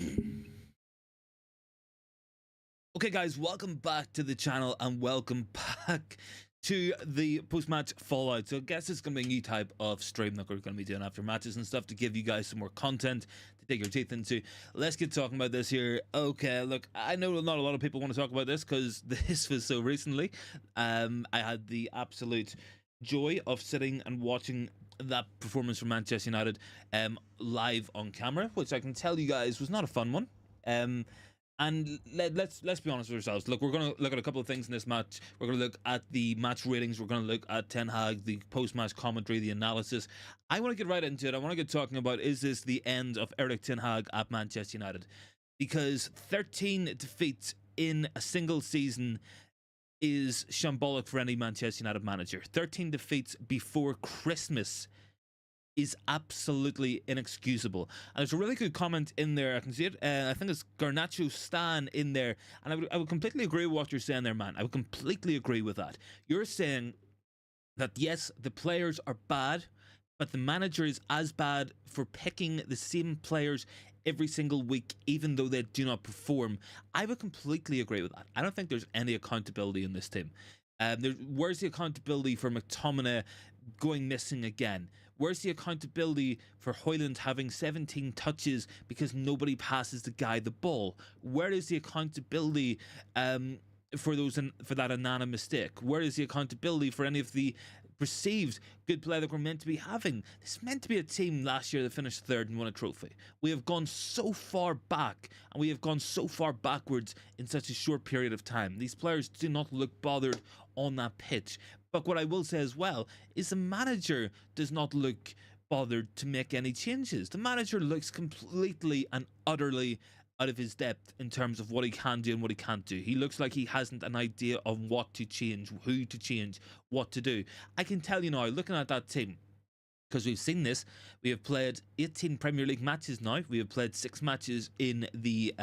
Okay, guys, welcome back to the channel and welcome back to the post-match fallout. So I guess it's going to be a new type of stream that we're going to be doing after matches and stuff to give you guys some more content to dig your teeth into. Let's get talking about this here. Okay, look, I know not a lot of people want to talk about this because this was so recently. I had the absolute joy of sitting and watching that performance from Manchester United live on camera, which I can tell you guys was not a fun one. And let's be honest with ourselves. Look, we're going to look at a couple of things in this match. We're going to look at the match ratings. We're going to look at Ten Hag, the post-match commentary, the analysis. I want to get right into it. I want to get talking about, is this the end of Erik Ten Hag at Manchester United? Because 13 defeats in a single season is shambolic for any Manchester United manager. 13 defeats before Christmas is absolutely inexcusable. And there's a really good comment in there. I can see it. I think it's Garnacho Stan in there. And I would completely agree with what you're saying there, man. I would completely agree with that. You're saying that, yes, the players are bad, but the manager is as bad for picking the same players every single week, even though they do not perform. I would completely agree with that. I don't think there's any accountability in this team. Where's the accountability for McTominay going missing again? Where's the accountability for Højlund having 17 touches because nobody passes the guy the ball? Where is the accountability for that Anana mistake? Where is the accountability for any of the perceived good play that we're meant to be having? This is meant to be a team last year that finished third and won a trophy. We have gone so far back, and we have gone so far backwards in such a short period of time. These players do not look bothered on that pitch. But what I will say as well is the manager does not look bothered to make any changes. The manager looks completely and utterly out of his depth in terms of what he can do and what he can't do. He looks like he hasn't an idea of what to change, who to change, what to do. I can tell you now, looking at that team, because we've seen this, we have played 18 Premier League matches now. We have played 6 matches in the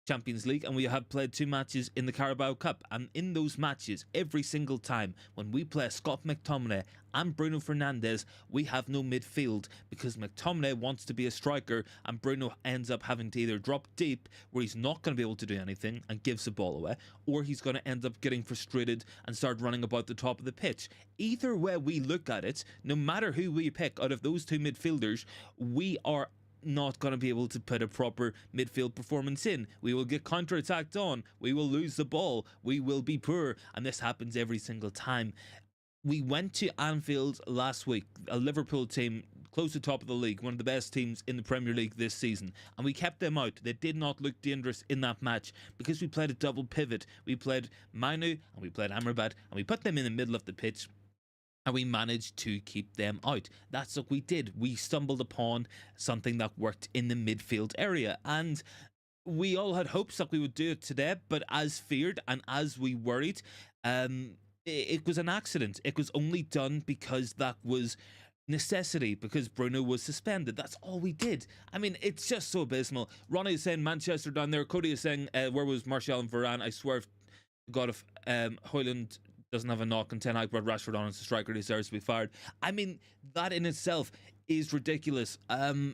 Champions League, and we have played 2 matches in the Carabao Cup. And in those matches, every single time when we play Scott McTominay and Bruno Fernandes, we have no midfield because McTominay wants to be a striker and Bruno ends up having to either drop deep where he's not going to be able to do anything and gives the ball away, or he's going to end up getting frustrated and start running about the top of the pitch. Either way we look at it, no matter who we pick out of those 2 midfielders, we are not going to be able to put a proper midfield performance in. We will get counter-attacked on, we will lose the ball, we will be poor, and this happens every single time. We went to Anfield last week, a Liverpool team close to top of the league, one of the best teams in the Premier League this season, and we kept them out. They did not look dangerous in that match because we played a double pivot. We played Manu and we played Amrabat, and we put them in the middle of the pitch, and we managed to keep them out. That's what we did. We stumbled upon something that worked in the midfield area, and we all had hopes that we would do it today, but as feared and as we worried, it was an accident. It was only done because that was necessity, because Bruno was suspended. That's all we did. I mean, it's just so abysmal. Ronnie is saying Manchester down there. Cody is saying, where was Martial and Varane? I swear to God, if Højlund doesn't have a knock and Ten Hag brought Rashford on as a striker, deserves to be fired. I mean, that in itself is ridiculous.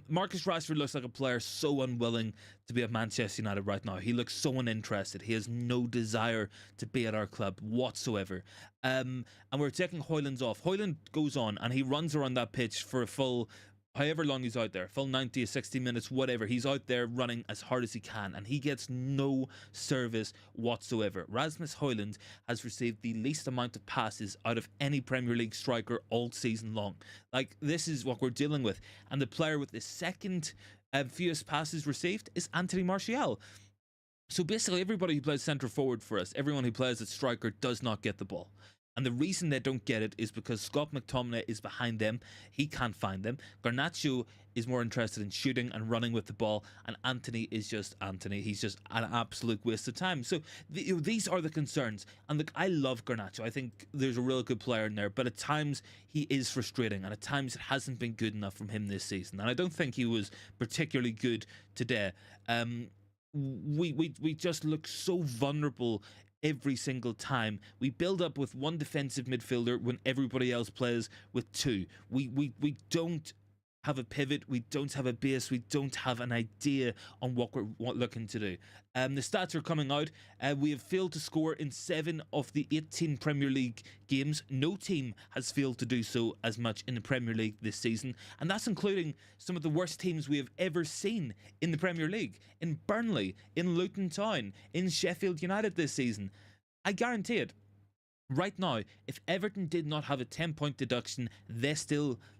Marcus Rashford looks like a player so unwilling to be at Manchester United right now. He looks so uninterested. He has no desire to be at our club whatsoever. And we're taking Højlund off. Højlund goes on and he runs around that pitch for a full, however long he's out there, full 90 or 60 minutes, whatever. He's out there running as hard as he can, and he gets no service whatsoever. Rasmus Højlund has received the least amount of passes out of any Premier League striker all season long. Like, this is what we're dealing with. And the player with the second fewest passes received is Anthony Martial. So basically, everybody who plays centre forward for us, everyone who plays at striker, does not get the ball. And the reason they don't get it is because Scott McTominay is behind them. He can't find them. Garnacho is more interested in shooting and running with the ball. And Anthony is just Anthony. He's just an absolute waste of time. So these are the concerns. And look, I love Garnacho. I think there's a real good player in there. But at times, he is frustrating. And at times, it hasn't been good enough from him this season. And I don't think he was particularly good today. We just look so vulnerable every single time. We build up with 1 defensive midfielder when everybody else plays with 2. We don't have a pivot, we don't have a base, we don't have an idea on what we're looking to do. The stats are coming out. We have failed to score in 7 of the 18 Premier League games. No team has failed to do so as much in the Premier League this season, and that's including some of the worst teams we have ever seen in the Premier League. In Burnley, in Luton Town, in Sheffield United this season. I guarantee it. Right now, if Everton did not have a 10-point deduction, they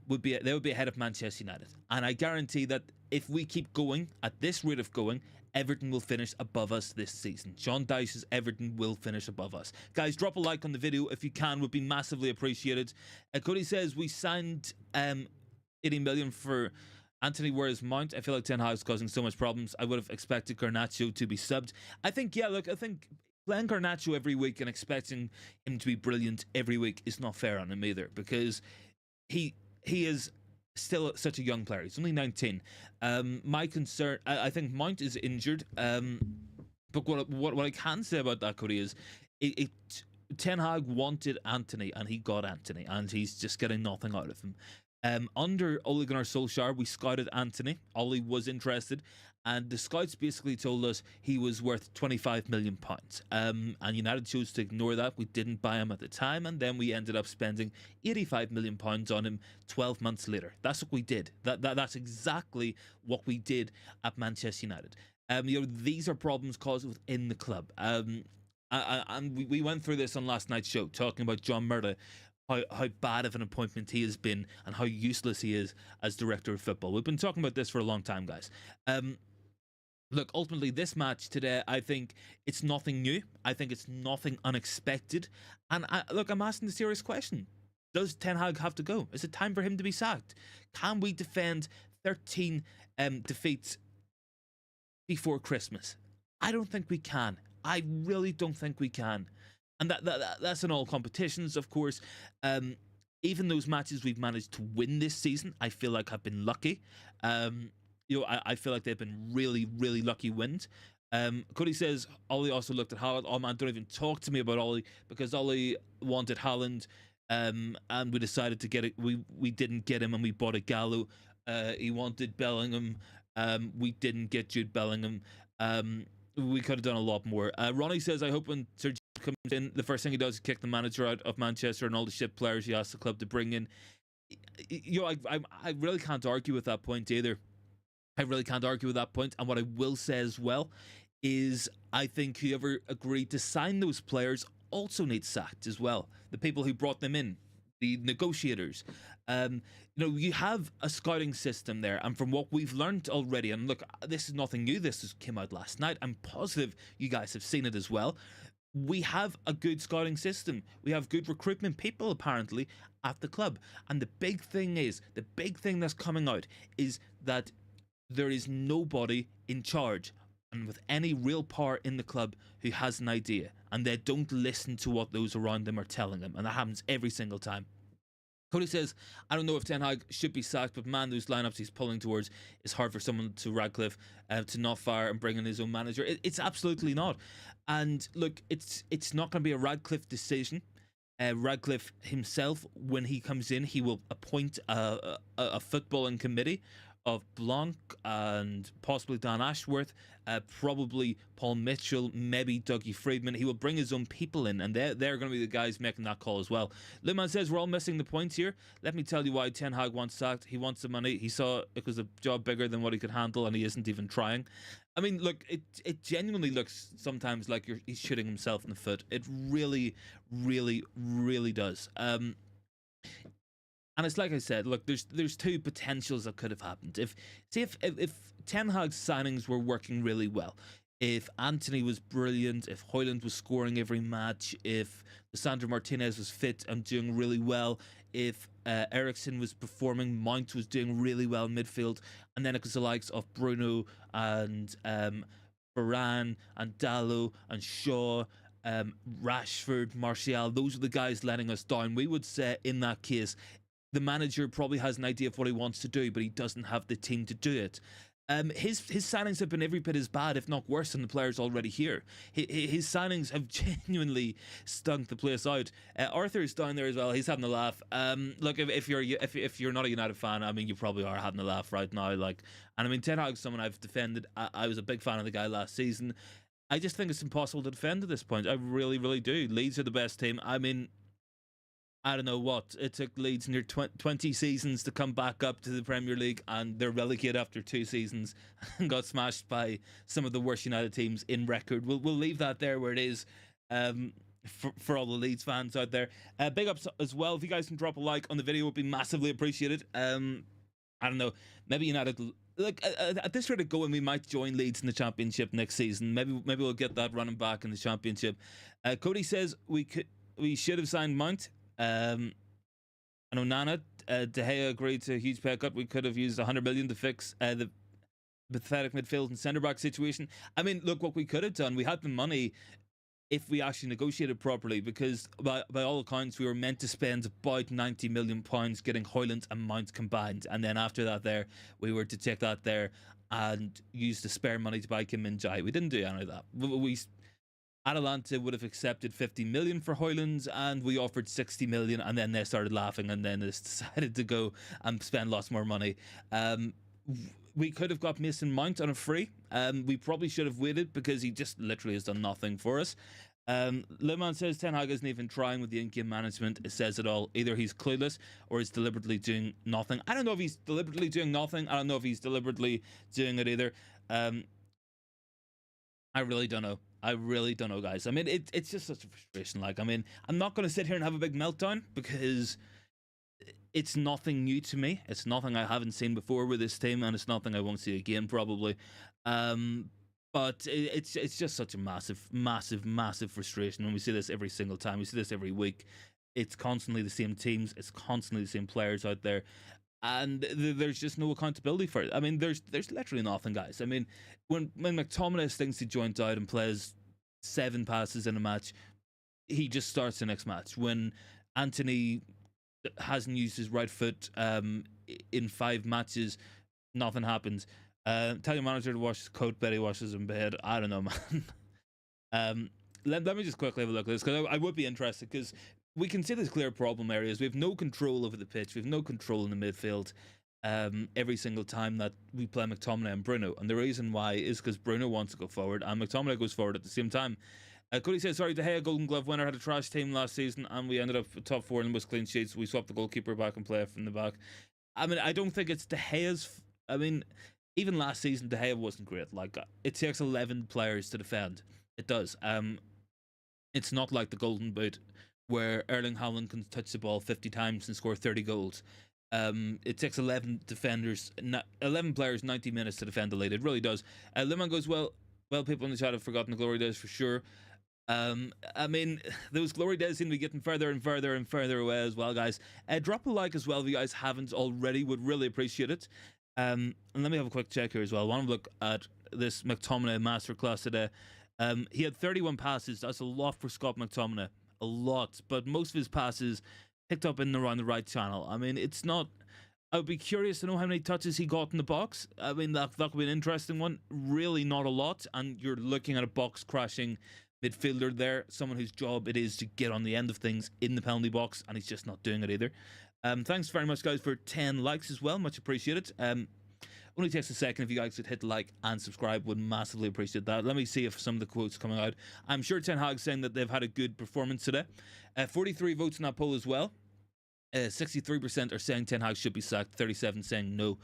would be ahead of Manchester United. And I guarantee that if we keep going at this rate of going, Everton will finish above us this season. Sean Dyche's Everton will finish above us. Guys, drop a like on the video if you can. Would be massively appreciated. Cody says we signed 80 million for Anthony, whereas Mount, I feel like Ten Hag is causing so much problems. I would have expected Garnacho to be subbed. I think playing Garnacho every week and expecting him to be brilliant every week is not fair on him either, because he is still such a young player. He's only 19. My concern, I think Mount is injured. But what I can say about that, Cody, is Ten Hag wanted Anthony and he got Anthony, and he's just getting nothing out of him. Under Ole Gunnar Solskjaer, we scouted Anthony. Ole was interested, and the scouts basically told us he was worth £25 million. And United chose to ignore that. We didn't buy him at the time, and then we ended up spending £85 million on him 12 months later. That's what we did. That's exactly what we did at Manchester United. These are problems caused within the club. And we went through this on last night's show, talking about John Murda, how bad of an appointment he has been and how useless he is as director of football. We've been talking about this for a long time, guys. Look, ultimately, this match today, I think it's nothing new. I think it's nothing unexpected. And I'm asking the serious question. Does Ten Hag have to go? Is it time for him to be sacked? Can we defend 13 defeats before Christmas? I don't think we can. I really don't think we can. And that's in all competitions, of course. Even those matches we've managed to win this season, I feel like have been lucky. I feel like they've been really, really lucky wins. Cody says Ollie also looked at Haaland. Oh man, don't even talk to me about Ollie, because Ollie wanted Haaland, and we decided to get it. We didn't get him, and we bought a Gallo. He wanted Bellingham. We didn't get Jude Bellingham. We could have done a lot more. Ronnie says, I hope when Sir comes in, the first thing he does is kick the manager out of Manchester and all the shit players he asked the club to bring in. I really can't argue with that point either. I really can't argue with that point. And what I will say as well is I think whoever agreed to sign those players also needs sacked as well. The people who brought them in, the negotiators. You have a scouting system there, and from what we've learned already, and look, this is nothing new, this came out last night, I'm positive you guys have seen it as well. We have a good scouting system. We have good recruitment people, apparently, at the club. And the big thing that's coming out is that there is nobody in charge and with any real power in the club who has an idea, and they don't listen to what those around them are telling them, and that happens every single time. Cody says, I don't know if Ten Hag should be sacked, but man, those lineups he's pulling towards is hard for someone to Radcliffe to not fire and bring in his own manager. It's absolutely not. And look, it's not going to be a Radcliffe decision. Radcliffe himself, when he comes in, he will appoint a footballing committee of Blanc and possibly Dan Ashworth, probably Paul Mitchell, maybe Dougie Friedman. He will bring his own people in, and they're going to be the guys making that call as well. Luman says, we're all missing the point here. Let me tell you why Ten Hag wants sacked. He wants the money. He saw it was a job bigger than what he could handle, and he isn't even trying. I mean, look, it genuinely looks sometimes like he's shooting himself in the foot. It really, really, really does. And it's like I said, look, there's two potentials that could have happened. If Ten Hag's signings were working really well, if Anthony was brilliant, if Højlund was scoring every match, if Lisandro Martinez was fit and doing really well, if Eriksen was performing, Mount was doing really well in midfield, and then it was the likes of Bruno and Varane and Dalot and Shaw, Rashford, Martial, those are the guys letting us down. We would say in that case, the manager probably has an idea of what he wants to do, but he doesn't have the team to do it. His signings have been every bit as bad, if not worse, than the players already here. His signings have genuinely stunk the place out. Arthur's down there as well. He's having a laugh. Look, if you're not a United fan, I mean, you probably are having a laugh right now. Like, and I mean, Ten Hag's someone I've defended. I was a big fan of the guy last season. I just think it's impossible to defend at this point. I really, really do. Leeds are the best team. I mean, I don't know what. It took Leeds near 20 seasons to come back up to the Premier League, and they're relegated after 2 seasons and got smashed by some of the worst United teams in record. We'll leave that there where it is, for all the Leeds fans out there. Big ups as well. If you guys can drop a like on the video, it would be massively appreciated. I don't know. Maybe United... Look, at this rate of going, we might join Leeds in the Championship next season. Maybe we'll get that running back in the Championship. Cody says we should have signed Mount. I know Nana, De Gea agreed to a huge pay cut. We could have used 100 million to fix the pathetic midfield and centre back situation. I mean, look what we could have done. We had the money if we actually negotiated properly, because by all accounts we were meant to spend about £90 million getting Højlund and Mount combined, and then after that there we were to take that there and use the spare money to buy Kim Min-jae. We didn't do any of that. Atalanta would have accepted 50 million for Højlund, and we offered 60 million, and then they started laughing, and then they decided to go and spend lots more money. We could have got Mason Mount on a free. We probably should have waited, because he just literally has done nothing for us. Leman says Ten Hag isn't even trying with the in-game management. It says it all. Either he's clueless or he's deliberately doing nothing. I don't know if he's deliberately doing nothing. I don't know if he's deliberately doing it either. I really don't know. I really don't know, guys. I mean, it's just such a frustration. Like, I mean, I'm not going to sit here and have a big meltdown, because it's nothing new to me. It's nothing I haven't seen before with this team, and it's nothing I won't see again, probably. But it's just such a massive frustration when we see this every single time. We see this every week. It's constantly the same teams. It's constantly the same players out there. And there's just no accountability for it. I mean, there's literally nothing, guys. I mean, when McTominay thinks he joined out and plays 7 passes in a match, he just starts the next match. When Anthony hasn't used his right foot in 5 matches, nothing happens. Tell your manager to wash his coat, bet he washes in bed. I don't know, man. Let me just quickly have a look at this, because I would be interested, because we can see there's clear problem areas. We have no control over the pitch. We have no control in the midfield every single time that we play McTominay and Bruno. And the reason why is because Bruno wants to go forward and McTominay goes forward at the same time. Cody says, sorry, De Gea, Golden Glove winner, had a trash team last season and we ended up top 4 in the most clean sheets. We swapped the goalkeeper back and play from the back. I mean, I don't think it's De Gea's... I mean, even last season, De Gea wasn't great. Like, it takes 11 players to defend. It does. It's not like the Golden Boot, where Erling Haaland can touch the ball 50 times and score 30 goals. It takes 11 players 90 minutes to defend the lead. It really does. Liman goes, well, people in the chat have forgotten the glory days for sure. I mean, those glory days seem to be getting further and further and further away as well, guys. Drop a like as well if you guys haven't already. Would really appreciate it. And let me have a quick check here as well. I want to look at this McTominay masterclass today. He had 31 passes. That's a lot for Scott McTominay. A lot, but most of his passes picked up in and around the right channel. I mean, it's not... I would be curious to know how many touches he got in the box. I mean, that could be an interesting one. Really not a lot, and you're looking at a box-crashing midfielder there, someone whose job it is to get on the end of things in the penalty box, and he's just not doing it either. Thanks very much, guys, for 10 likes as well. Much appreciated. Only takes a second. If you guys could hit like and subscribe, would massively appreciate that. Let me see if some of the quotes coming out. I'm sure Ten Hag saying that they've had a good performance today. 43 votes in that poll as well. 63% are saying Ten Hag should be sacked. 37 saying no.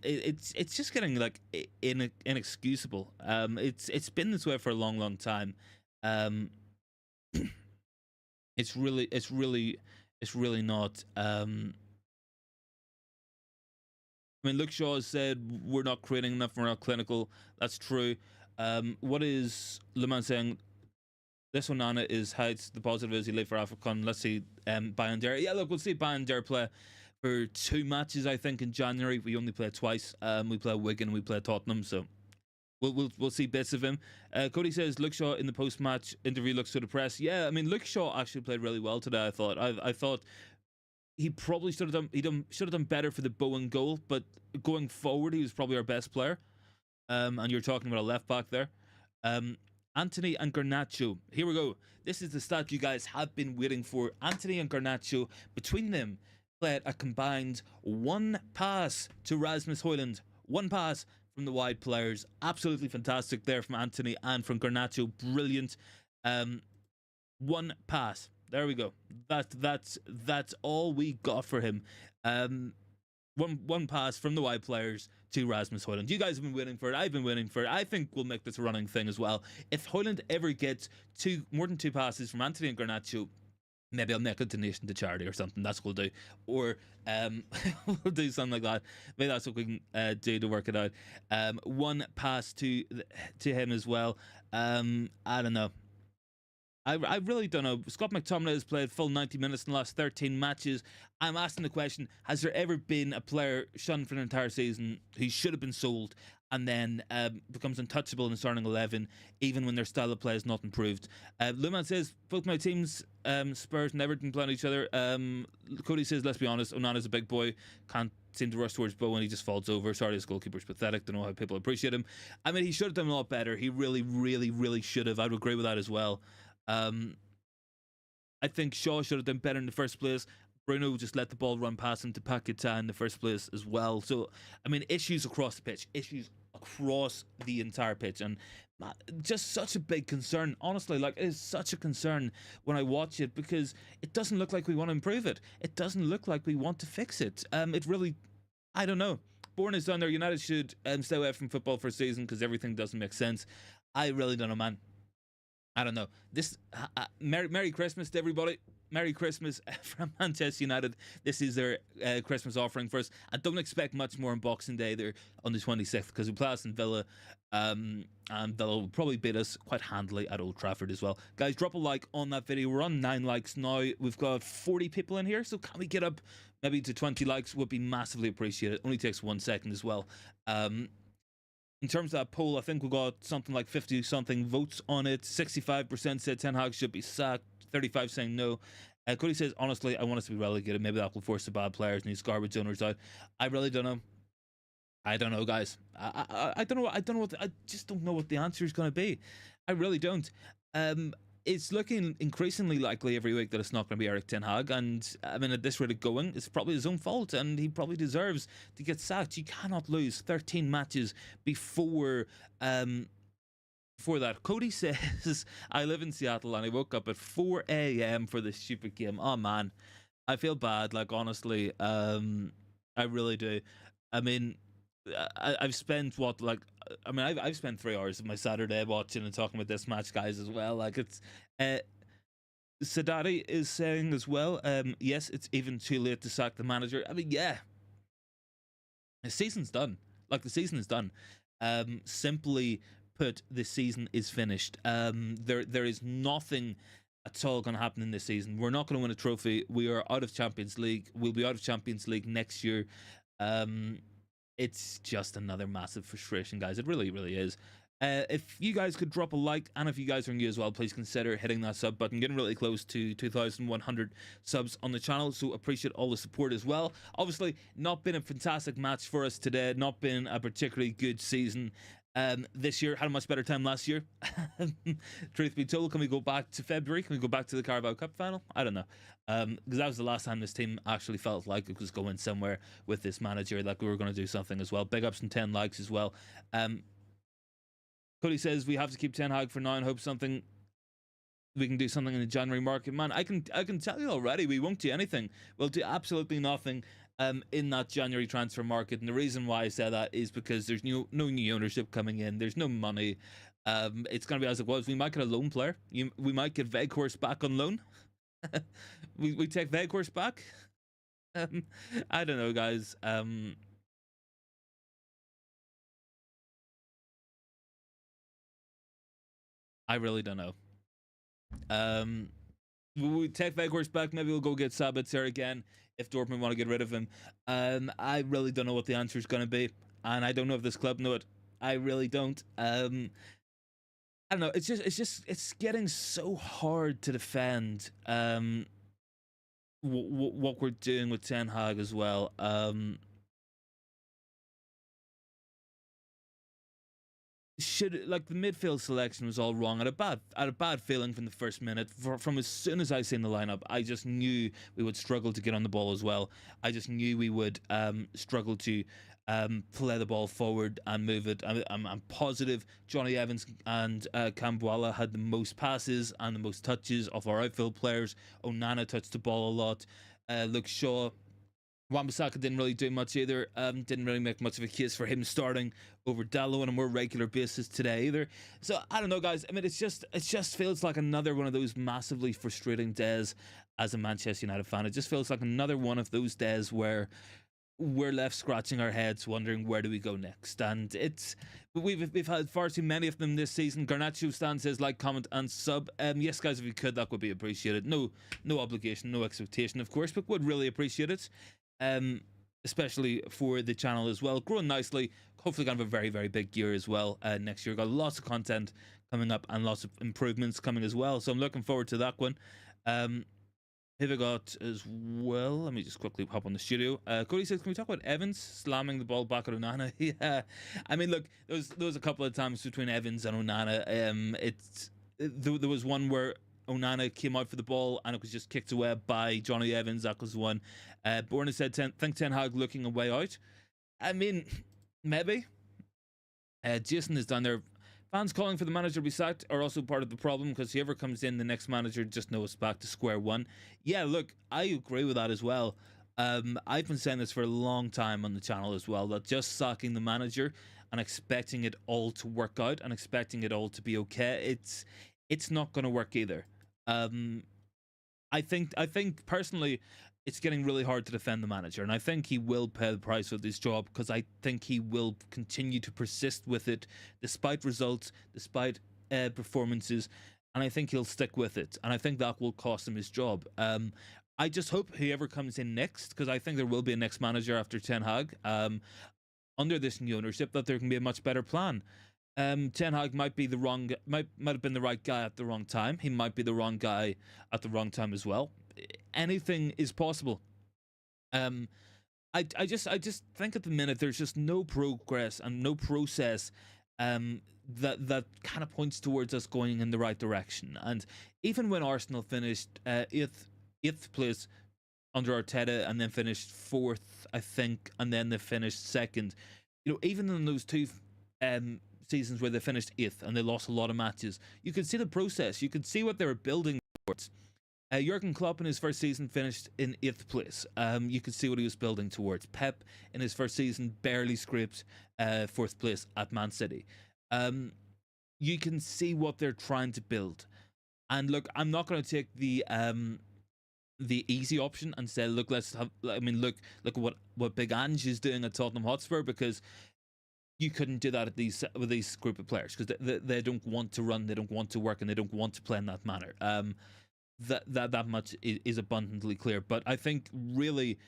It's just getting like inexcusable. It's been this way for a long time. It's really not. I mean, Luke Shaw has said we're not creating enough, we're not clinical. That's true. What is Le Mans saying? This one, Nana, is heights. The positive is he late for AFCON. Let's see Bayern Der. Yeah, look, we'll see Bayern Der play for 2 matches, I think, in January. We only play twice. We play Wigan, we play Tottenham, so we'll see bits of him. Cody says Luke Shaw in the post-match interview looks so depressed. Yeah, I mean, Luke Shaw actually played really well today, I thought. I thought he probably should have done better for the Bowen goal, but going forward, he was probably our best player. And you're talking about a left back there. Um, Anthony and Garnacho. Here we go. This is the stat you guys have been waiting for. Anthony and Garnacho, between them, played a combined one pass to Rasmus Højlund. One pass from the wide players. Absolutely fantastic there from Anthony and from Garnacho. Brilliant. One pass. There we go. That's all we got for him. One pass from the wide players to Rasmus Højlund. You guys have been waiting for it. I've been waiting for it. I think we'll make this a running thing as well. If Højlund ever gets more than two passes from Anthony and Garnacho, maybe I'll make a donation to charity or something. That's what we'll do. Or we'll do something like that. Maybe that's what we can do to work it out. One pass to him as well. I don't know. I really don't know. Scott McTominay has played full 90 minutes in the last 13 matches. I'm asking the question, has there ever been a player shunned for an entire season who should have been sold and then becomes untouchable in the starting 11, even when their style of play is not improved? Luman says, both my teams, Spurs and Everton, playing each other. Cody says, let's be honest, Onana's a big boy. Can't seem to rush towards Bowen. He just falls over. Sorry, his goalkeeper's pathetic. Don't know how people appreciate him. I mean, he should have done a lot better. He really, really, really should have. I would agree with that as well. I think Shaw should have done better in the first place. Bruno just let the ball run past him to Paquetá in the first place as well. So, I mean, issues across the pitch, issues across the entire pitch, and just such a big concern. Honestly, like, it is such a concern when I watch it because it doesn't look like we want to improve it. It doesn't look like we want to fix it. It really, I don't know. Bourne is done there. United should stay away from football for a season because everything doesn't make sense. I really don't know, man. I don't know. This Merry Christmas to everybody. Merry Christmas from Manchester United. This is their Christmas offering for us. I don't expect much more on Boxing Day there on the 26th because we play Aston Villa, and they'll probably beat us quite handily at Old Trafford as well. Guys, drop a like on that video. We're on 9 likes now. We've got 40 people in here, so can we get up maybe to 20 likes? Would be massively appreciated. Only takes 1 second as well. In terms of that poll, I think we got something like 50-something votes on it. 65% said Ten Hag should be sacked. 35 saying no. Cody says, honestly, I want us to be relegated. Maybe that will force the bad players and these garbage owners out. I really don't know. I don't know, guys. I don't know. I just don't know what the answer is going to be. I really don't. It's looking increasingly likely every week that it's not going to be Erik Ten Hag, and I mean, at this rate of going, it's probably his own fault, and he probably deserves to get sacked. You cannot lose 13 matches before that. Cody says, I live in Seattle and I woke up at 4 a.m. for this stupid game. Oh man, I feel bad. Like, honestly, I really do. I mean, I've spent I've spent 3 hours of my Saturday watching and talking about this match, guys, as well. Like, it's Sadati is saying as well, yes, it's even too late to sack the manager. I mean, yeah, the season's done. Like, the season is done. Simply put, the season is finished. There is nothing at all going to happen in this season. We're not going to win a trophy. We are out of Champions League. We'll be out of Champions League next year. It's just another massive frustration, guys. It really, really is. If you guys could drop a like, and if you guys are new as well, please consider hitting that sub button. Getting really close to 2,100 subs on the channel, so appreciate all the support as well. Obviously, not been a fantastic match for us today. Not been a particularly good season. This year, had a much better time last year. Truth be told, can we go back to February? Can we go back to the Carabao Cup final? I don't know. Because that was the last time this team actually felt like it was going somewhere with this manager, like we were going to do something as well. Big ups and 10 likes as well. Cody says we have to keep Ten Hag for now and hope we can do something in the January market. Man, I can tell you already, we won't do anything. We'll do absolutely nothing in that January transfer market. And the reason why I say that is because there's no new ownership coming in. There's no money. It's going to be as it was. We might get a loan player. We might get Veghorst back on loan. we take Veghorst back. I don't know, guys. I really don't know. We take Veghorst back. Maybe we'll go get Sabitzer again if Dortmund want to get rid of him. I really don't know what the answer is going to be, and I don't know if this club know it. I really don't. I don't know. It's getting so hard to defend what we're doing with Ten Hag as well. Should, like, the midfield selection was all wrong. I had a bad feeling from the first minute. From as soon as I seen the lineup, I just knew we would struggle to get on the ball as well. I just knew we would struggle to play the ball forward and move it. I'm positive Johnny Evans and Cambuala had the most passes and the most touches of our outfield players. Onana touched the ball a lot. Luke Shaw, Wan-Bissaka didn't really do much either. Didn't really make much of a case for him starting over Dallo on a more regular basis today either. So I don't know, guys. I mean, it just feels like another one of those massively frustrating days as a Manchester United fan. It just feels like another one of those days where we're left scratching our heads, wondering where do we go next. And we've had far too many of them this season. Garnacho Stan says like, comment, and sub. Yes, guys, if you could, that would be appreciated. No obligation, no expectation, of course, but would really appreciate it. Especially for the channel as well, growing nicely. Hopefully gonna have a very, very big year as well next year. Got lots of content coming up and lots of improvements coming as well, so I'm looking forward to that one. Who we got as well? Let me just quickly hop on the studio. Cody says, can we talk about Evans slamming the ball back at Onana? Yeah, I mean, look, there was a couple of times between Evans and Onana. There was one where Onana came out for the ball and it was just kicked away by Johnny Evans. That was one. Borna said, think Ten Hag looking a way out. I mean, maybe. Jason is down there. Fans calling for the manager to be sacked are also part of the problem, because whoever comes in, the next manager just knows back to square one. Yeah, look, I agree with that as well. I've been saying this for a long time on the channel as well, that just sacking the manager and expecting it all to work out and expecting it all to be okay, it's not going to work either. I think personally, it's getting really hard to defend the manager, and I think he will pay the price with his job, because I think he will continue to persist with it despite results, despite performances, and I think he'll stick with it, and I think that will cost him his job. I just hope whoever comes in next, because I think there will be a next manager after Ten Hag, under this new ownership, that there can be a much better plan. Ten Hag might have been the right guy at the wrong time. He might be the wrong guy at the wrong time as well. Anything is possible. I just think at the minute there's just no progress and no process that kind of points towards us going in the right direction. And even when Arsenal finished eighth place under Arteta and then finished fourth, I think, and then they finished second, even in those two seasons where they finished eighth and they lost a lot of matches, you could see the process, you could see what they were building towards. Jurgen Klopp in his first season finished in 8th place. You could see what he was building towards. Pep in his first season barely scraped 4th place at Man City. You can see what they're trying to build. And look, I'm not going to take the easy option and say, look, look what Big Ange is doing at Tottenham Hotspur, because you couldn't do that with these group of players, because they don't want to run, they don't want to work, and they don't want to play in that manner. That much is abundantly clear. But I think really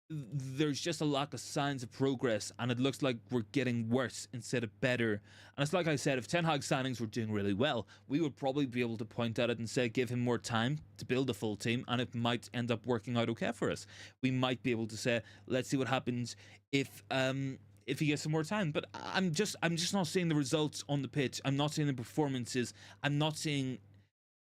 there's just a lack of signs of progress, and it looks like we're getting worse instead of better. And it's like I said, if Ten Hag signings were doing really well, we would probably be able to point at it and say, give him more time to build a full team, and it might end up working out okay for us. We might be able to say, let's see what happens if he gets some more time. But I'm just not seeing the results on the pitch. I'm not seeing the performances. I'm not seeing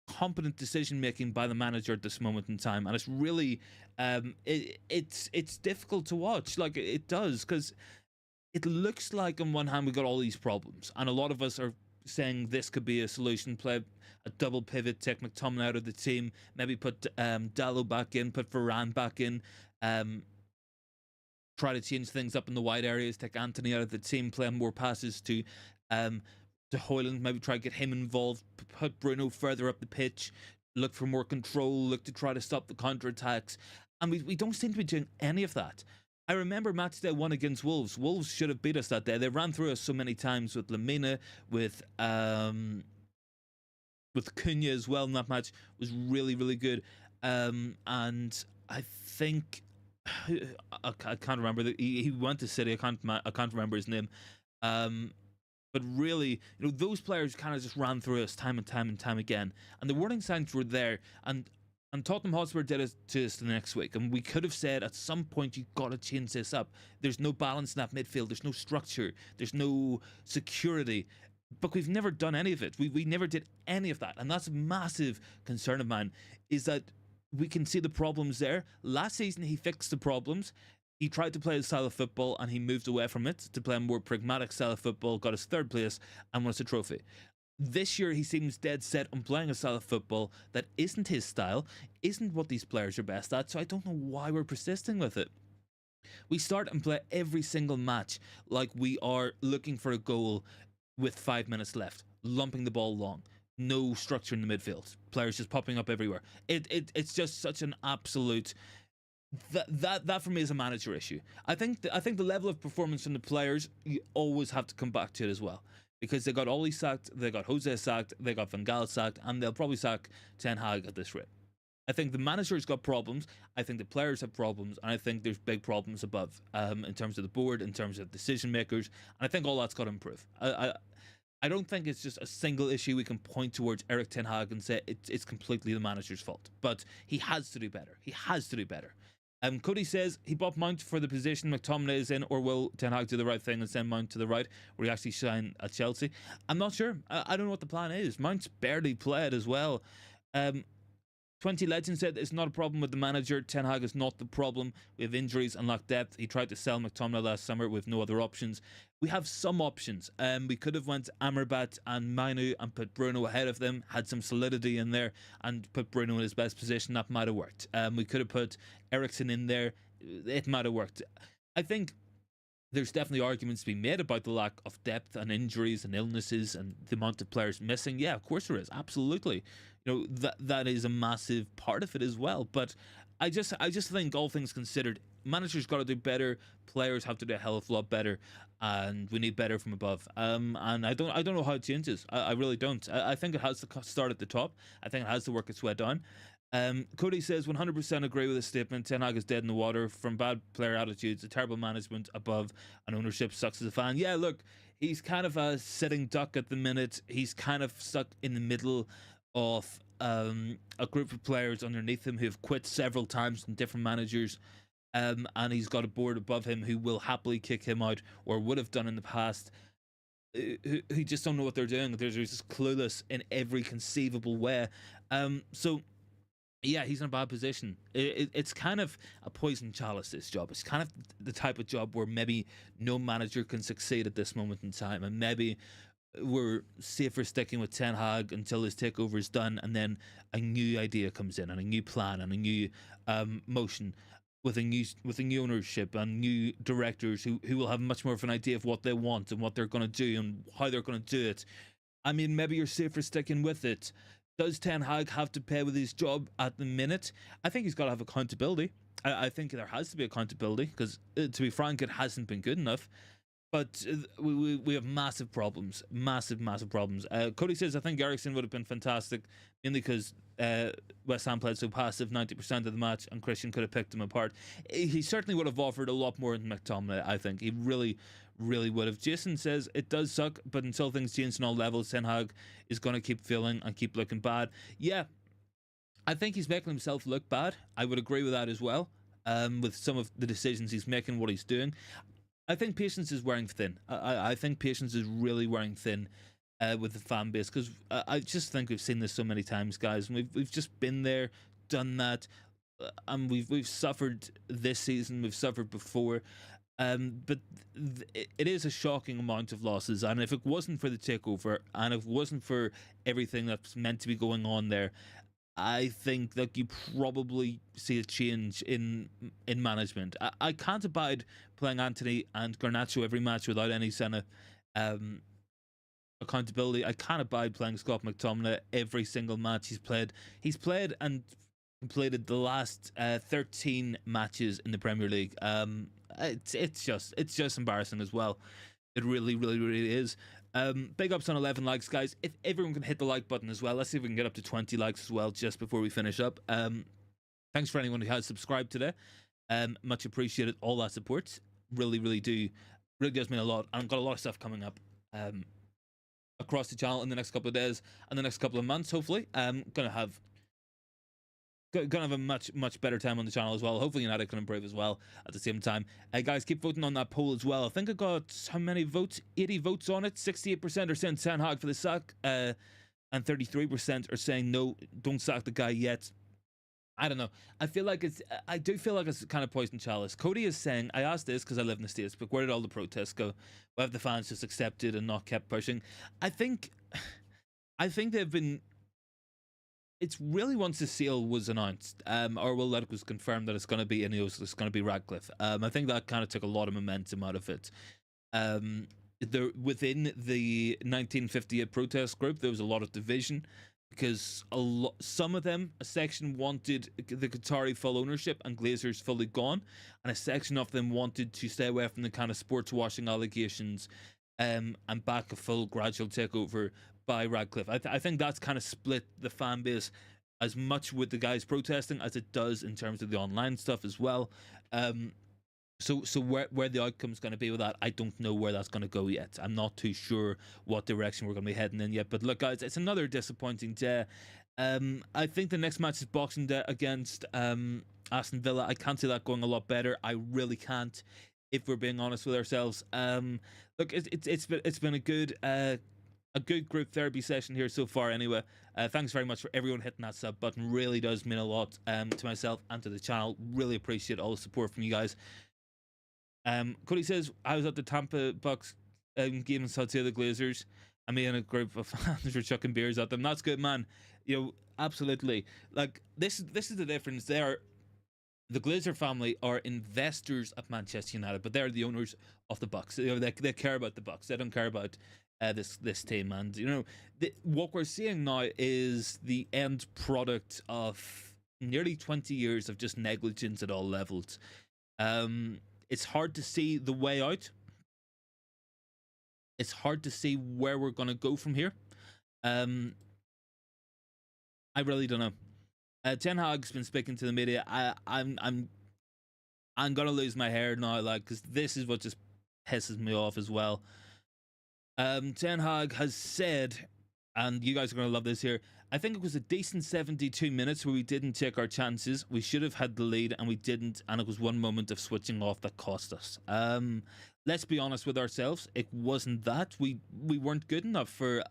competent decision making by the manager at this moment in time, and it's really it's difficult to watch. Like, it does, because it looks like on one hand we got all these problems, and a lot of us are saying this could be a solution: play a double pivot, take McTominay out of the team, maybe put Dallo back in, put Varane back in, try to change things up in the wide areas, take Anthony out of the team, play more passes to Højlund, maybe try to get him involved, put Bruno further up the pitch, look for more control, look to try to stop the counterattacks. And we don't seem to be doing any of that. I remember match day 1 against Wolves. Wolves should have beat us that day. They ran through us so many times with Lamina, with Cunha as well in that match. Was really, really good. And I think I can't remember. He went to City. I can't remember his name. But really, those players kind of just ran through us time and time and time again. And the warning signs were there. And And Tottenham Hotspur did it to us the next week. And we could have said at some point, you've got to change this up. There's no balance in that midfield. There's no structure. There's no security. But we've never done any of it. We never did any of that. And that's a massive concern of mine, is that we can see the problems there. Last season, he fixed the problems. He tried to play a style of football and he moved away from it to play a more pragmatic style of football, got his 3rd place and won us a trophy. This year, he seems dead set on playing a style of football that isn't his style, isn't what these players are best at, so I don't know why we're persisting with it. We start and play every single match like we are looking for a goal with 5 minutes left, lumping the ball long, no structure in the midfield, players just popping up everywhere. It's just such an absolute... That for me is a manager issue. I think the level of performance from the players, you always have to come back to it as well. Because they got Oli sacked, they got Jose sacked, they got Van Gaal sacked, and they'll probably sack Ten Hag at this rate. I think the manager's got problems, I think the players have problems, and I think there's big problems above, in terms of the board, in terms of decision makers, and I think all that's got to improve. I don't think it's just a single issue we can point towards Erik Ten Hag and say it's completely the manager's fault, but he has to do better. He has to do better. Cody says he bought Mount for the position McTominay is in, or will Ten Hag do the right thing and send Mount to the right, where he actually shine at Chelsea? I'm not sure. I don't know what the plan is. Mount's barely played as well. 20 Legend said it's not a problem with the manager. Ten Hag is not the problem. We have injuries and lack depth. He tried to sell McTominay last summer with no other options. We have some options. We could have went Amrabat and Manu and put Bruno ahead of them, had some solidity in there, and put Bruno in his best position. That might have worked. We could have put Eriksen in there. It might have worked. I think there's definitely arguments to be made about the lack of depth and injuries and illnesses and the amount of players missing. Yeah, of course there is. Absolutely. You know, that is a massive part of it as well. But I just think, all things considered, managers got to do better. Players have to do a hell of a lot better, and we need better from above. And I don't know how it changes. I really don't. I think it has to start at the top. I think it has to work its way down. Cody says 100% agree with the statement. Ten Hag is dead in the water from bad player attitudes, a terrible management above, and ownership sucks as a fan. Yeah, look, he's kind of a sitting duck at the minute. He's kind of stuck in the middle of a group of players underneath him who have quit several times from different managers, and he's got a board above him who will happily kick him out, or would have done in the past, who just don't know what they're doing. They're just clueless in every conceivable way. So yeah, he's in a bad position. It's kind of a poison chalice, this job. It's kind of the type of job where maybe no manager can succeed at this moment in time, and maybe we're safer sticking with Ten Hag until his takeover is done, and then a new idea comes in, and a new plan, and a new motion with a new ownership and new directors who will have much more of an idea of what they want and what they're going to do and how they're going to do it. I mean, maybe you're safer sticking with it. Does Ten Hag have to pay with his job at the minute? I think he's got to have accountability. I think there has to be accountability, because to be frank, it hasn't been good enough. But we have massive problems, massive problems. Cody says, I think Eriksen would have been fantastic, mainly because West Ham played so passive 90% of the match, and Christian could have picked him apart. He certainly would have offered a lot more than McTominay, I think. He really would have. Jason says, it does suck, but until things change on all levels, Ten Hag is going to keep feeling and keep looking bad. Yeah, I think he's making himself look bad. I would agree with that as well, with some of the decisions he's making, what he's doing. I think patience is wearing thin. I think patience is really wearing thin with the fan base, because I just think we've seen this so many times, guys, and we've just been there, done that, and we've suffered this season, we've suffered before, but it is a shocking amount of losses, and if it wasn't for the takeover, and if it wasn't for everything that's meant to be going on there, I think that you probably see a change in management. I can't abide playing Anthony and Garnacho every match without any kind of accountability. I can't abide playing Scott McTominay every single match he's played. He's played and completed the last 13 matches in the Premier League. It's just embarrassing as well. It really is. Big ups on 11 likes, guys. If everyone can hit the like button as well, let's see if we can get up to 20 likes as well just before we finish up. Thanks for anyone who has subscribed today. Much appreciated, all that support. Really does mean a lot. And I've got a lot of stuff coming up across the channel in the next couple of days and the next couple of months, hopefully. I'm gonna have gonna have a much better time on the channel as well. Hopefully United can improve as well at the same time. Guys, keep voting on that poll as well. I think I got how many votes? 80 votes on it. 68% are saying Ten Hag for the sack, and 33% are saying no, don't sack the guy yet. I don't know. I do feel like it's kind of poison chalice. Cody is saying, I asked this because I live in the States, but where did all the protests go? Where have the fans just accepted and not kept pushing? I think they've been. It's really once the sale was announced, or well, that it was confirmed that it's going to be Ineos, it's going to be Radcliffe. I think that kind of took a lot of momentum out of it. Within the 1958 protest group, there was a lot of division because some of them, a section wanted the Qatari full ownership and Glazers fully gone, and a section of them wanted to stay away from the kind of sports washing allegations, and back a full gradual takeover by Radcliffe. I think that's kind of split the fan base as much with the guys protesting as it does in terms of the online stuff as well. So where the outcome's going to be with that, I don't know where that's going to go yet. I'm not too sure what direction we're going to be heading in yet. But look, guys, it's another disappointing day. I think the next match is Boxing Day against Aston Villa. I can't see that going a lot better. I really can't, if we're being honest with ourselves. Look, it's been a good group therapy session here so far anyway. Thanks very much for everyone hitting that sub button. Really does mean a lot to myself and to the channel. Really appreciate all the support from you guys. Cody says, I was at the Tampa Bucks game in South the Glazers. I mean, a group of fans were chucking beers at them. That's good, man. You know, absolutely. Like, this is the difference. The Glazer family are investors of Manchester United, but they're the owners of the Bucks. You know, they care about the Bucks. They don't care about this team. And you know, what we're seeing now is the end product of nearly 20 years of just negligence at all levels. It's hard to see the way out. It's hard to see where we're going to go from here. I really don't know. Ten Hag's been speaking to the media. I'm gonna lose my hair now, like, because this is what just pisses me off as well. Ten Hag has said, and you guys are gonna love this here, I think it was a decent 72 minutes where we didn't take our chances. We should have had the lead and we didn't, and it was one moment of switching off that cost us. Let's be honest with ourselves, it wasn't that. We weren't good enough for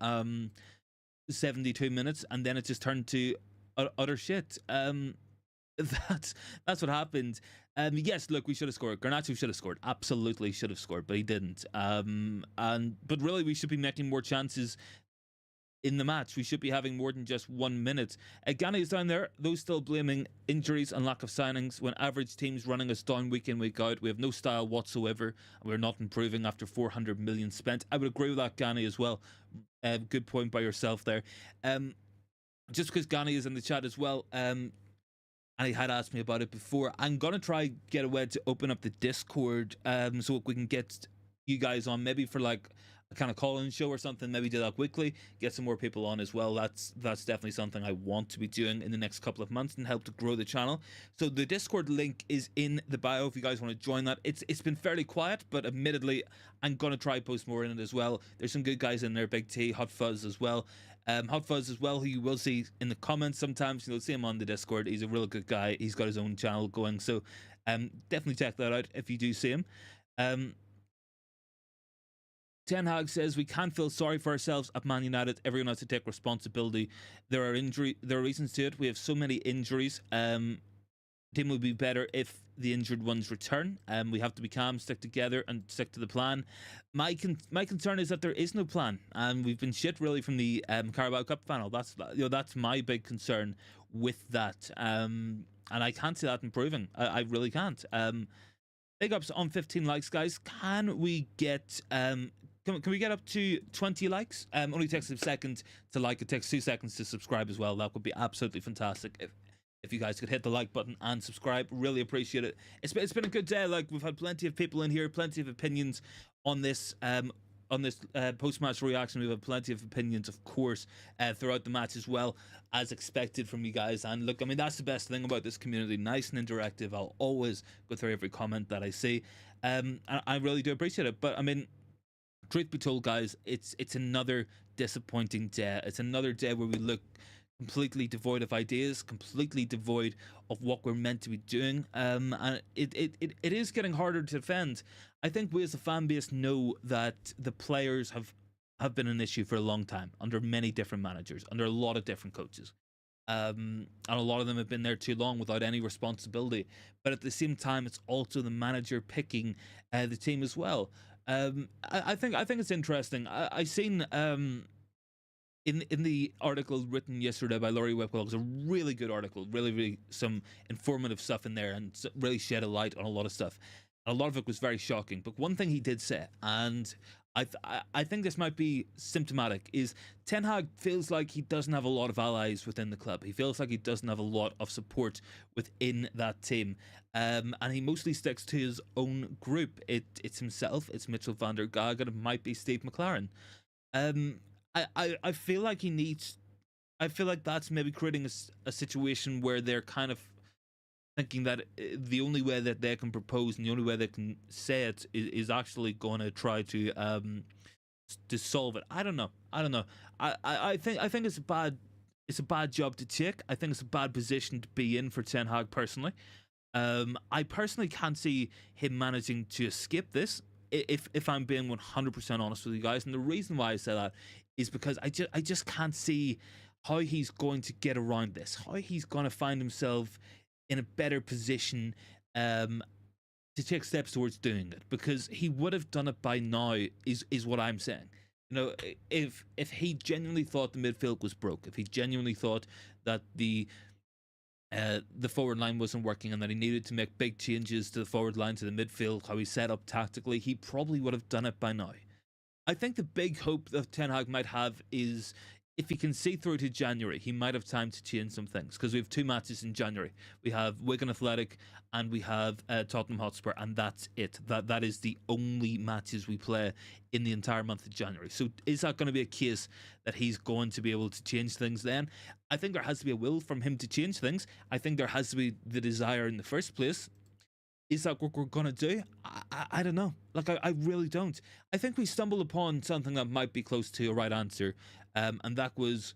72 minutes, and then it just turned to utter shit. That's what happened. Yes, look, we should have scored. Garnacho should have scored. Absolutely should have scored, but he didn't. But really, we should be making more chances in the match. We should be having more than just 1 minute. Ghani is down there, those still blaming injuries and lack of signings when average teams running us down week in, week out. We have no style whatsoever, and we're not improving after 400 million spent. I would agree with that, Ghani, as well. Good point by yourself there. Just because Ghani is in the chat as well, and he had asked me about it before, I'm going to try get a way to open up the Discord so we can get you guys on, maybe for like a kind of call-in show or something, maybe do that weekly, get some more people on as well. That's definitely something I want to be doing in the next couple of months and help to grow the channel. So the Discord link is in the bio if you guys want to join that. It's been fairly quiet, but admittedly I'm going to try post more in it as well. There's some good guys in there, Big T, Hot Fuzz as well. Hot Fuzz as well, who you will see in the comments sometimes. You'll see him on the Discord. He's a real good guy. He's got his own channel going, so definitely check that out if you do see him. Ten Hag says we can't feel sorry for ourselves at Man United. Everyone has to take responsibility. There are reasons to it. We have so many injuries. Team would be better if the injured ones return. We have to be calm, stick together, and stick to the plan. My concern is that there is no plan, and we've been shit really from the Carabao Cup final. That's my big concern with that, and I can't see that improving. I really can't. Big ups on 15 likes, guys. Can we get can we get up to 20 likes? Only takes a second to like. It takes 2 seconds to subscribe as well. That would be absolutely fantastic if you guys could hit the like button and subscribe. Really appreciate it. It's been a good day. Like, we've had plenty of people in here, plenty of opinions on this post-match reaction. We've had plenty of opinions, of course, throughout the match as well, as expected from you guys. And look, I mean, that's the best thing about this community. Nice and interactive. I'll always go through every comment that I see. I really do appreciate it. But I mean, truth be told, guys, it's another disappointing day. It's another day where we look completely devoid of ideas, completely devoid of what we're meant to be doing. And it is getting harder to defend. I think we as a fan base know that the players have been an issue for a long time under many different managers, under a lot of different coaches. And a lot of them have been there too long without any responsibility. But at the same time, it's also the manager picking the team as well. I think it's interesting. I seen in the article written yesterday by Laurie Whipwell, it was a really good article, really some informative stuff in there, and really shed a light on a lot of stuff. A lot of it was very shocking. But one thing he did say, and I think this might be symptomatic, is Ten Hag feels like he doesn't have a lot of allies within the club. He feels like he doesn't have a lot of support within that team. And he mostly sticks to his own group. It's himself, it's Mitchell van der Gaag, and it might be Steve McLaren. I feel like he needs. I feel like that's maybe creating a situation where they're kind of thinking that the only way that they can propose and the only way they can say it is actually going to try to solve it. I don't know. I think it's a bad job to take. I think it's a bad position to be in for Ten Hag personally. I personally can't see him managing to escape this. If I'm being 100% honest with you guys, and the reason why I say that is because I just can't see how he's going to get around this, how he's going to find himself in a better position to take steps towards doing it, because he would have done it by now, is what I'm saying. You know, if he genuinely thought the midfield was broke, if he genuinely thought that the forward line wasn't working and that he needed to make big changes to the forward line, to the midfield, how he set up tactically, he probably would have done it by now. I think the big hope that Ten Hag might have is if he can see through to January, he might have time to change some things, because we have 2 matches in January. We have Wigan Athletic and we have Tottenham Hotspur, and that's it. That is the only matches we play in the entire month of January. So is that going to be a case that he's going to be able to change things then? I think there has to be a will from him to change things. I think there has to be the desire in the first place. Is that what we're going to do? I don't know. Like, I really don't. I think we stumbled upon something that might be close to a right answer, and that was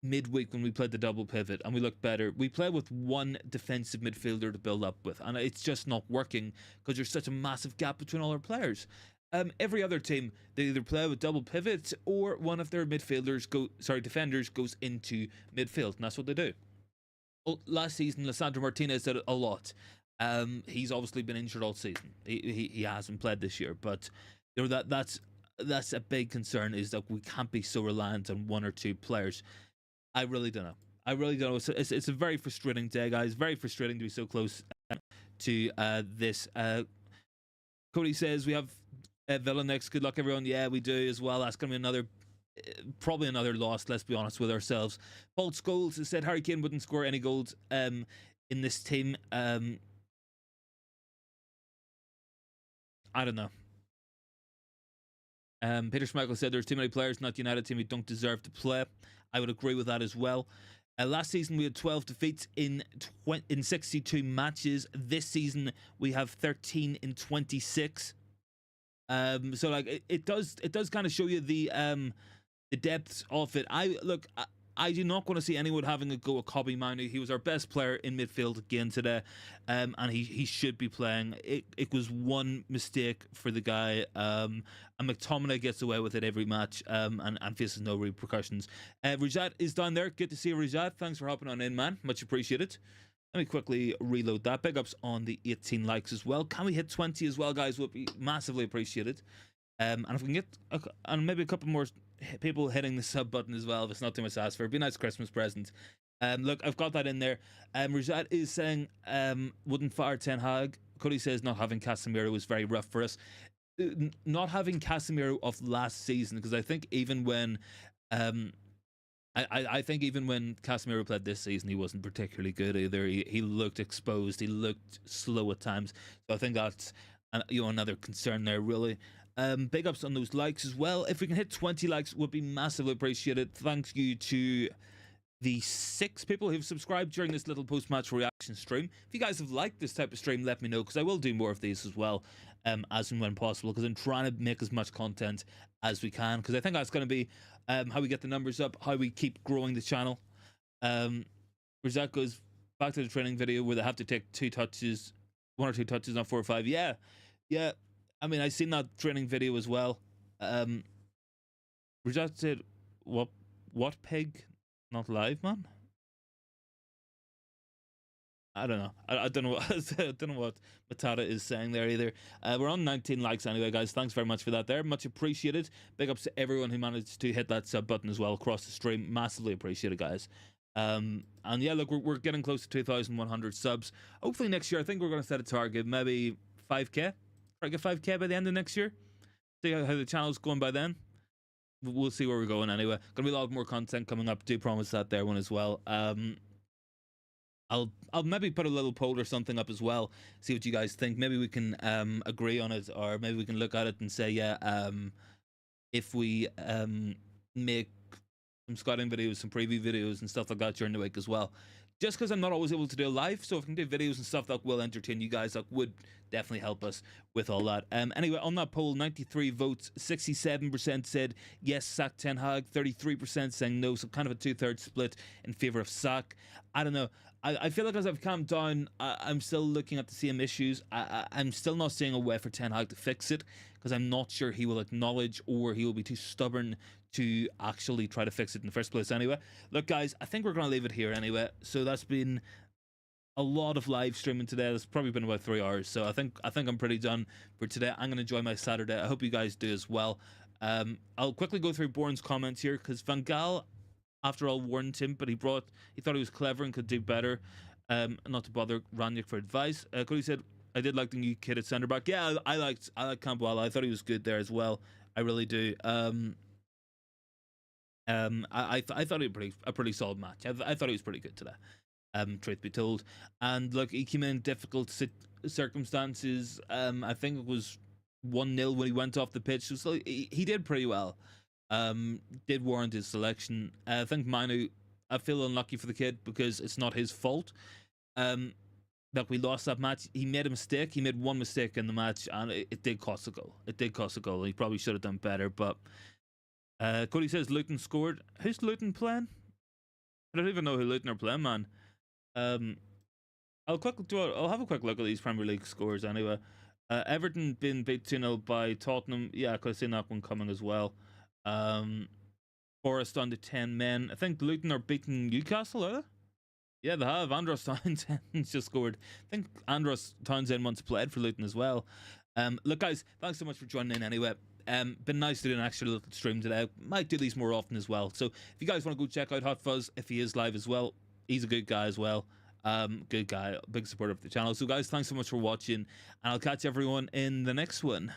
midweek when we played the double pivot and we looked better. We played with one defensive midfielder to build up with, and it's just not working because there's such a massive gap between all our players. Every other team, they either play with double pivots or one of their defenders goes into midfield, and that's what they do. Well, last season, Lisandro Martinez did it a lot. He's obviously been injured all season. He hasn't played this year, but you know that's a big concern, is that we can't be so reliant on 1 or 2 players. I really don't know. It's a very frustrating day, guys. Very frustrating to be so close to this. Cody says we have Villa next. Good luck, everyone. Yeah, we do as well. That's going to be probably another loss, let's be honest with ourselves. Paul Scholes has said Harry Kane wouldn't score any goals in this team. I don't know. Peter Schmeichel said there's too many players in that United team who don't deserve to play. I would agree with that as well. Last season we had 12 defeats in 62 matches. This season we have 13 in 26. So like it does kind of show you the depths of it. I do not want to see anyone having a go at Kobbie Mainoo. He was our best player in midfield again today, and he should be playing. It was one mistake for the guy, and McTominay gets away with it every match, and faces no repercussions. Rajat is down there. Good to see you, Rajat. Thanks for hopping on in, man. Much appreciated. Let me quickly reload that. Big ups on the 18 likes as well. Can we hit 20 as well, guys? Would be massively appreciated. And if we can get and maybe a couple more people hitting the sub button as well, if it's not too much to ask for, it'd be a nice Christmas present. Look, I've got that in there. Rajat is saying wouldn't fire Ten Hag. Cody says not having Casemiro was very rough for us. Not having Casemiro of last season, because I think even when I think even when Casemiro played this season, he wasn't particularly good either. He looked exposed. He looked slow at times. So I think that's another concern there, really. Big ups on those likes as well. If we can hit 20 likes, would be massively appreciated. Thank you to the 6 people who've subscribed during this little post-match reaction stream. If you guys have liked this type of stream, let me know, because I will do more of these as well, as and when possible, because I'm trying to make as much content as we can, because I think that's going to be how we get the numbers up, how we keep growing the channel. Rizak goes back to the training video where they have to take 1 or 2 touches on 4 or 5. Yeah. I mean, I seen that training video as well. Rizak said, "What pig? Not live, man." I don't know. I don't know what I don't know what Matata is saying there either. We're on 19 likes anyway, guys. Thanks very much for that there. Much appreciated. Big ups to everyone who managed to hit that sub button as well across the stream. Massively appreciated, guys. And yeah, look, we're getting close to 2,100 subs. Hopefully next year, I think we're going to set a target, maybe 5k. Try to get 5k by the end of next year. See how the channel's going by then. We'll see where we're going anyway. Gonna be a lot more content coming up. Do promise that there one as well. I'll maybe put a little poll or something up as well. See what you guys think. Maybe we can agree on it, or maybe we can look at it and say, yeah, if we make some scouting videos, some preview videos and stuff like that during the week as well. Just because I'm not always able to do live, so if we can do videos and stuff that will entertain you guys, that would definitely help us with all that. Anyway, on that poll, 93 votes, 67% said yes, sack Ten Hag, 33% saying no, so kind of a 2/3 split in favour of sack. I don't know. I feel like as I've calmed down, I'm still looking at the same issues. I'm still not seeing a way for Ten Hag to fix it, because I'm not sure he will acknowledge, or he will be too stubborn to actually try to fix it in the first place anyway. Look, guys, I think we're going to leave it here anyway. So that's been a lot of live streaming today. It's probably been about 3 hours. So I think I'm pretty done for today. I'm going to enjoy my Saturday. I hope you guys do as well. I'll quickly go through Bourne's comments here, because Van Gaal, after all, warned him, but he thought he was clever and could do better. Not to bother Ranić for advice. Cody said, I did like the new kid at centre back. Yeah, I like Campbell. I thought he was good there as well. I really do. I thought he had a pretty solid match. I thought he was pretty good today. Truth be told, and look, he came in difficult circumstances. I think it was 1-0 when he went off the pitch, so he did pretty well. Did warrant his selection. I think Manu, I feel unlucky for the kid because it's not his fault. That we lost that match. He made a mistake. He made one mistake in the match, and it did cost a goal. It did cost a goal. He probably should have done better, but. Cody says Luton scored. Who's Luton playing? I don't even know who Luton are playing, man. I'll have a quick look at these Premier League scores anyway. Everton been beat 2-0 by Tottenham. Yeah, I could have seen that one coming as well. Forest under 10 men. I think Luton are beating Newcastle, are they? Yeah, they have. Andros Townsend just scored. I think Andros Townsend once played for Luton as well. Look, guys, thanks so much for joining in anyway. Been nice to do an extra little stream today. Might do these more often as well. So if you guys want to go check out Hot Fuzz, if he is live as well, he's a good guy as well. Good guy, big supporter of the channel. So guys, thanks so much for watching, and I'll catch everyone in the next one.